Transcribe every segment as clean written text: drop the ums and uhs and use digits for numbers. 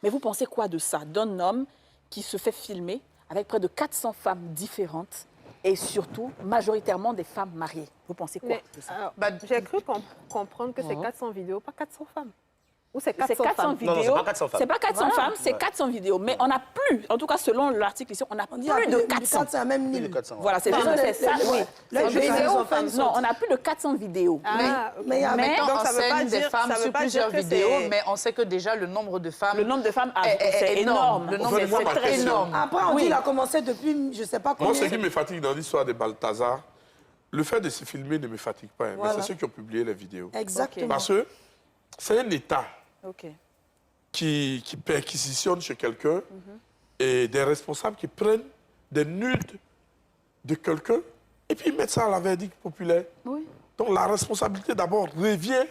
Mais vous pensez quoi de ça, d'un homme qui se fait filmer avec près de 400 femmes différentes et surtout, majoritairement des femmes mariées? Vous pensez quoi de ça? J'ai cru comprendre que c'est 400 vidéos, pas 400 femmes. Ou c'est 400 400 femmes. vidéos. Non, c'est pas 400 femmes. C'est pas 400 femmes, c'est 400 vidéos. Mais on n'a plus, en tout cas selon l'article ici, on n'a plus de 400. C'est même Plus 1000. de 400. Voilà, c'est ça. Oui. Les vidéos, femmes Non, on n'a plus de 400 vidéos. mais il y a donc, en ça veut pas scène des dire- femmes ça veut sur pas plusieurs dire que vidéos, c'est- mais on sait que déjà le nombre de femmes... Le nombre de femmes, est c'est énorme. Le nombre fait, moi, c'est ma très question- énorme. Après, on dit qu'il a commencé depuis, je ne sais pas Moi, combien. ce qui me fatigue dans l'histoire de Balthazar, le fait de se filmer ne me fatigue pas, hein, Voilà. mais c'est ceux qui ont publié les vidéos. Exactement. Parce que c'est un État OK. qui perquisitionne chez quelqu'un et des responsables qui prennent des nudes de quelqu'un et puis ils mettent ça à la verdict populaire. Oui. Donc la responsabilité d'abord revient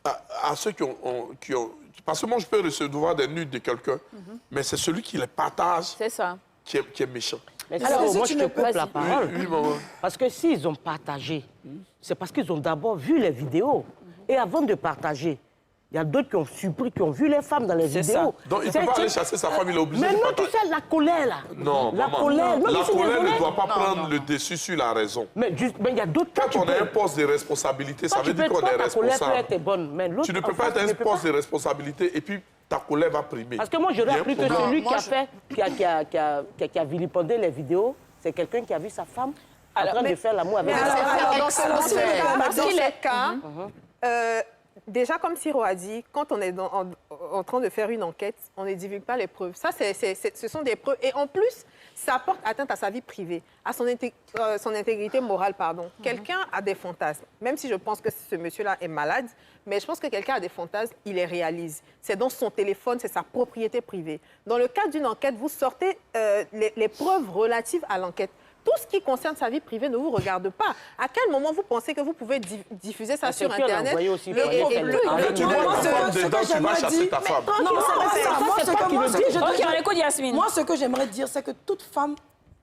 à ceux qui ont... Parce que moi, je peux recevoir des nudes de quelqu'un, mais c'est celui qui les partage C'est ça. qui est méchant. Mais Alors, Ciro, si moi, tu je te me coupe passes- la parole. Oui, maman. Parce que s'ils ont partagé, c'est parce qu'ils ont d'abord vu les vidéos. Et avant de partager, il y a d'autres qui ont surpris, qui ont vu les femmes dans les C'est vidéos. Donc il ne C'est- peut pas aller c'est- chasser sa femme, il est obligé Mais de non, tu partager. sais, la colère, là. Non, La maman. colère. Non, La mais c'est colère désolé. ne doit pas Non, prendre non, le non. dessus sur la raison. Mais il y a d'autres cas. Quand on a un poste de responsabilité, ça Toi, veut dire qu'on est ta colère peut responsable. être bonne, mais l'autre... Tu ne peux en pas face, être ne un peut poste pas. de responsabilité et puis ta colère va primer. Parce que moi, j'aurais Il y a un appris que problème. celui moi, qui a vilipendé les vidéos, c'est quelqu'un qui a vu sa femme en train de faire l'amour avec Mais elle. alors, c'est dans ce excellent. cas- Parce dans qu'il ce est- cas, déjà, comme Ciro a dit, quand on est en train de faire une enquête, on ne divulgue pas les preuves. Ça, ce sont des preuves. Et en plus, ça porte atteinte à sa vie privée, à son intégrité morale, pardon. Quelqu'un a des fantasmes. Même si je pense que ce monsieur-là est malade, mais je pense que quelqu'un a des fantasmes, il les réalise. C'est dans son téléphone, c'est sa propriété privée. Dans le cadre d'une enquête, vous sortez les preuves relatives à l'enquête. Tout ce qui concerne sa vie privée ne vous regarde pas. À quel moment vous pensez que vous pouvez diffuser ça sur surtout, elle a Internet? envoyé aussi Le- pour et- dire et- qu'elle le- le- Quand tu vois Moi, ta ce femme que dedans, tu vas j'aimerais chasser dire- ta femme. Non, moi, OK, on écoute Yasmine. Moi, ce que j'aimerais dire, c'est que toute femme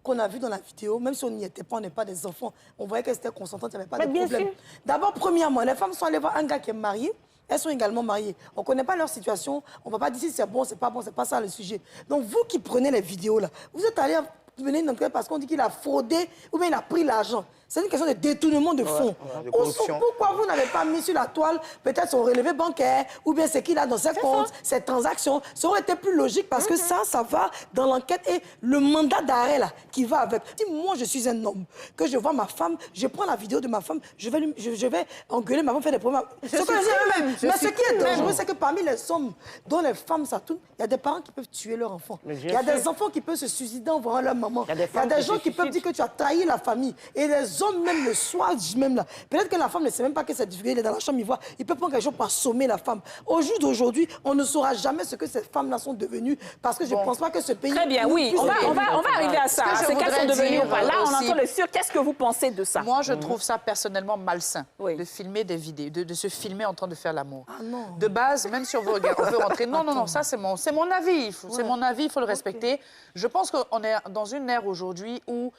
qu'on a vue dans la vidéo, même si on n'y était pas, on n'est pas des enfants, on voyait qu'elle était consentante, il n'y avait pas Mais de bien problème. sûr. D'abord, premièrement, les femmes sont allées voir un gars qui est marié. Elles sont également mariées. On ne connaît pas leur situation. On ne va pas dire si c'est bon, c'est pas bon, c'est pas ça le sujet. Donc, vous qui prenez les vidéos, là, vous êtes allés mener une enquête parce qu'on dit qu'il a fraudé ou bien il a pris l'argent. C'est une question de détournement de fonds. de corruption. Pourquoi vous n'avez pas mis sur la toile peut-être son relevé bancaire ou bien ce qu'il a dans ses comptes, ses transactions? Ça aurait été plus logique parce que ça va dans l'enquête et le mandat d'arrêt là qui va avec. Si moi je suis un homme, que je vois ma femme, je prends la vidéo de ma femme, je vais engueuler ma femme, faire des problèmes. Ce que je dis même. Mais ce qui est dangereux, c'est que parmi les hommes dont les femmes ça tourne, il y a des parents qui peuvent tuer leur enfant. Il y a des enfants qui peuvent se suicider en voyant leur maman. Il y a des Il y a femmes des qui gens se qui peuvent suicident. dire que tu as trahi la famille. Et les hommes, même le soir, même là, peut-être que la femme ne sait même pas que c'est difficile, il est dans la chambre, il voit, il peut prendre quelque chose pour assommer la femme. Au jour d'aujourd'hui, on ne saura jamais ce que ces femmes-là sont devenues, parce que je ne pense pas que ce pays... Très bien, nous oui. puisse On va aider. arriver à ça. Ce que je C'est qu'elles sont voudrais devenues dire ou pas. Là, on aussi- entend le sûr. Qu'est-ce que vous pensez de ça? Moi, je trouve ça personnellement malsain Oui. de filmer des vidéos, de se filmer en train de faire l'amour. Ah non. De base, même si on veut, on veut rentrer... Non, non, non, ça, c'est mon avis. C'est mon avis, il faut le respecter. Je pense qu'on est dans une ère aujourd'hui où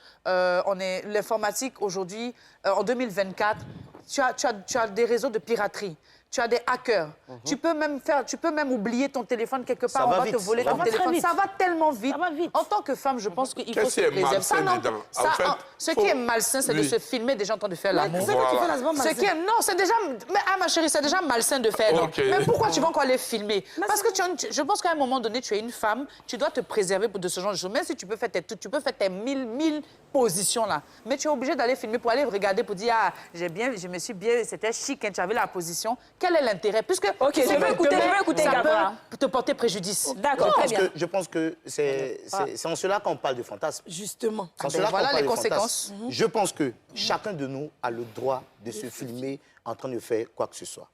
l'informatique, aujourd'hui, en 2024, tu as des réseaux de piraterie. Tu as des hackers. Tu peux même oublier ton téléphone quelque part. Ça On va va vite. te voler Ça ton va très téléphone. vite. Ça va tellement vite. Ça va vite. En tant que femme, je pense qu'il faut Qu'est-ce se qui est préserver. malsain Ça, non, dedans? En ça, fait, ce faut- qui est malsain, c'est de Oui. se filmer des gens en train de faire l'amour. C'est que tu fais la seconde Ce qui est, non, c'est déjà... Mais, ma chérie, c'est déjà malsain de faire. non. Ok. Mais pourquoi tu vas encore les filmer? Parce que je pense qu'à un moment donné, tu es une femme, tu dois te préserver de ce genre de choses. Même si tu peux faire tes 1000 positions là. Mais tu es obligé d'aller filmer pour aller regarder, pour dire, ah, je me suis bien, c'était chic, hein, tu avais la position. Quel est l'intérêt? Puisque OK, je veux écouter ça Gabra. peut te porter préjudice. D'accord, très bien. Je pense que c'est en cela qu'on parle de fantasme. Justement. C'est en ben cela qu'on voilà parle les de conséquences. fantasme. Je pense que chacun de nous a le droit de se filmer en train de faire quoi que ce soit.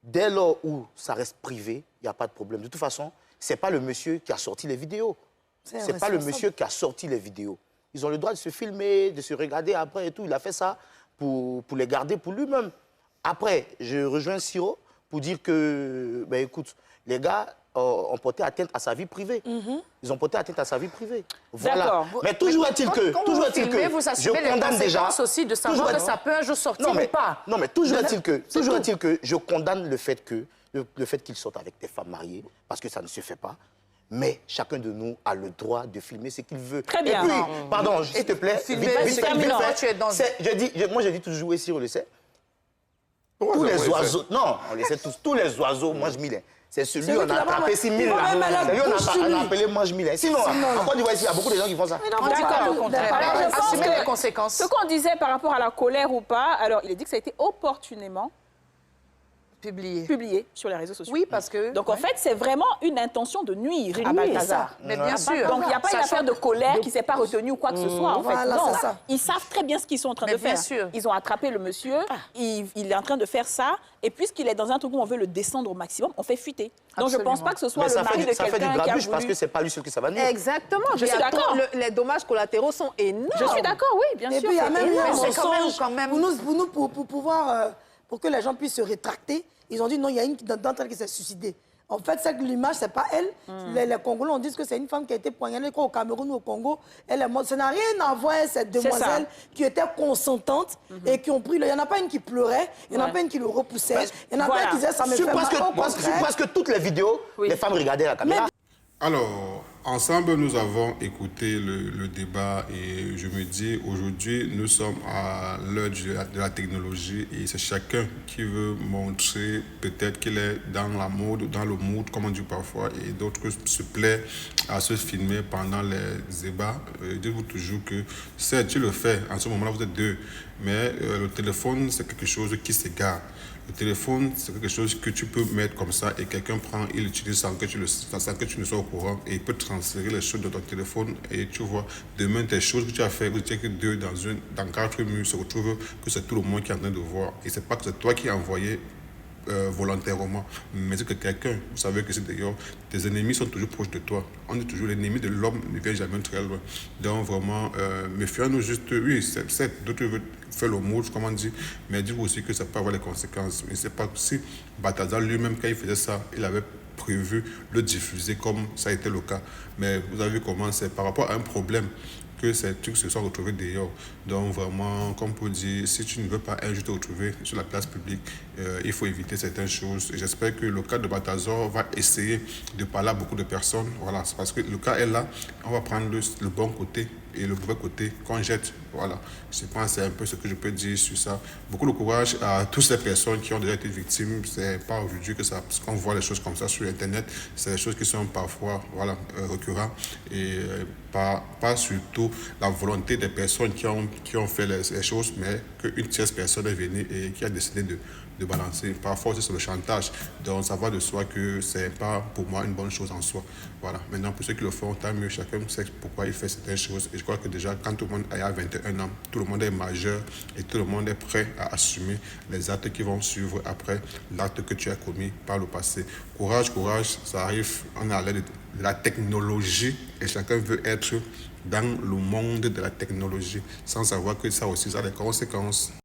Dès lors où ça reste privé, il n'y a pas de problème. De toute façon, ce n'est pas le monsieur qui a sorti les vidéos. Ce n'est pas le monsieur qui a sorti les vidéos. Ils ont le droit de se filmer, de se regarder après et tout. Il a fait ça pour les garder pour lui-même. Après, je rejoins Ciro pour dire que, ben écoute, les gars ont porté atteinte à sa vie privée. Ils ont porté atteinte à sa vie privée. Voilà. D'accord. Mais toujours est-il que... Quand toujours vous est-il filmez, que vous je assumez les condamne déjà... conséquences aussi de savoir toujours que est- ça peut un jour sortir non, mais, ou pas. Non, mais toujours est-il tout. que je condamne le fait que le fait qu'il sorte avec des femmes mariées, parce que ça ne se fait pas. Mais chacun de nous a le droit de filmer ce qu'il veut. Très bien. Et puis, pardon, s'il te plaît, filmer, vite fait, tu es dans... moi, je dis toujours, si on le sait, Pourquoi tous ça, les on le sait? oiseaux, non, on le sait tous les oiseaux mangent mille. C'est celui Celui on qui a l'a pas attrapé 6 000 il va là. même à la C'est lui bouche sur on lui. a appelé mange mille. Sinon, en Côte d'Ivoire, il y a beaucoup de gens qui font ça. On dit D'accord. quoi au contraire? Mais je pense Assumer que les conséquences. Ce qu'on disait par rapport à la colère ou pas, alors il est dit que ça a été opportunément publié sur les réseaux sociaux. Oui, parce que... Donc en fait, c'est vraiment une intention de nuire à Balthazar. Mais bien sûr. Donc il n'y a pas une Sachant affaire de colère qui ne s'est pas retenue ou quoi que ce soit. En fait, Voilà, non. c'est ça. Ils savent très bien ce qu'ils sont en train Mais de bien faire. sûr. Ils ont attrapé le monsieur, il est en train de faire ça, et puisqu'il est dans un truc où on veut le descendre au maximum, on fait fuiter. Donc je ne pense Absolument. pas que ce soit Mais le mari de ça fait du quelqu'un qui a grabuge parce voulu... que c'est pas lui seul que ça va nuire. Exactement. Je suis d'accord. Les dommages collatéraux sont énormes. Je suis d'accord, oui, bien Et sûr. puis, il y a c'est même eu énorme. un c'est quand même- mensonge quand même- pour pouvoir, pour que les gens puissent se rétracter. Ils ont dit non, il y a une d'entre elles qui s'est suicidée. En fait, c'est que l'image, c'est pas elle. Les Congolais, on dit que c'est une femme qui a été poignardée, je crois, au Cameroun ou au Congo. Elle est morte. Ça n'a rien à voir avec cette demoiselle qui était consentante et qui ont pris... Il n'y en a pas une qui pleurait, il n'y en a pas une qui le repoussait, il n'y en a pas une qui disait ça me fait Sur mal. presque, Au contraire. presque toutes les vidéos, les femmes regardaient la caméra. Alors, ensemble, nous avons écouté le débat et je me dis, aujourd'hui, nous sommes à l'heure de la technologie et c'est chacun qui veut montrer peut-être qu'il est dans la mode, dans le mood, comme on dit parfois, et d'autres se plaisent à se filmer pendant les débats. Dites-vous toujours que, certes, tu le fais, en ce moment-là, vous êtes deux, mais le téléphone, c'est quelque chose qui s'égare. Le téléphone, c'est quelque chose que tu peux mettre comme ça et quelqu'un prend, il l'utilise sans que tu ne sois au courant et il peut transférer les choses de ton téléphone et tu vois, demain, tes choses que tu as fait, vous dites que deux dans 4 murs se retrouvent, que c'est tout le monde qui est en train de voir. Et c'est pas que c'est toi qui as envoyé volontairement, mais c'est que quelqu'un, vous savez que c'est d'ailleurs, tes ennemis sont toujours proches de toi. On dit toujours l'ennemi de l'homme ne vient jamais très loin. Donc vraiment, méfions-nous juste, oui, c'est d'autres veulent faire le mot, comme on dit, mais dites aussi que ça peut avoir des conséquences. Et c'est pas si Balthazar lui-même, quand il faisait ça, il avait prévu le diffuser comme ça a été le cas. Mais vous avez vu comment c'est par rapport à un problème que ces trucs se sont retrouvés dehors. Donc vraiment, comme pour dire, si tu ne veux pas un jour te retrouver sur la place publique, il faut éviter certaines choses. J'espère que le cas de Balthazar va essayer de parler à beaucoup de personnes. Voilà, c'est parce que le cas est là, on va prendre le bon côté et le mauvais côté qu'on jette. Voilà, je pense que c'est un peu ce que je peux dire sur ça. Beaucoup de courage à toutes ces personnes qui ont déjà été victimes. C'est pas aujourd'hui que ça, parce qu'on voit les choses comme ça sur Internet, c'est des choses qui sont parfois récurrentes et pas surtout la volonté des personnes qui ont fait les choses, mais qu'une tierce personne est venue et qui a décidé de balancer. Parfois aussi c'est le chantage. Donc ça va de soi que c'est pas pour moi une bonne chose en soi. Voilà. Maintenant pour ceux qui le font, tant mieux, chacun sait pourquoi il fait certaines choses. Et je crois que déjà quand tout le monde est à 21 ans, tout le monde est majeur et tout le monde est prêt à assumer les actes qui vont suivre après l'acte que tu as commis par le passé. Courage, courage, ça arrive, on est à l'aide de la technologie et chacun veut être dans le monde de la technologie sans savoir que ça aussi ça a des conséquences.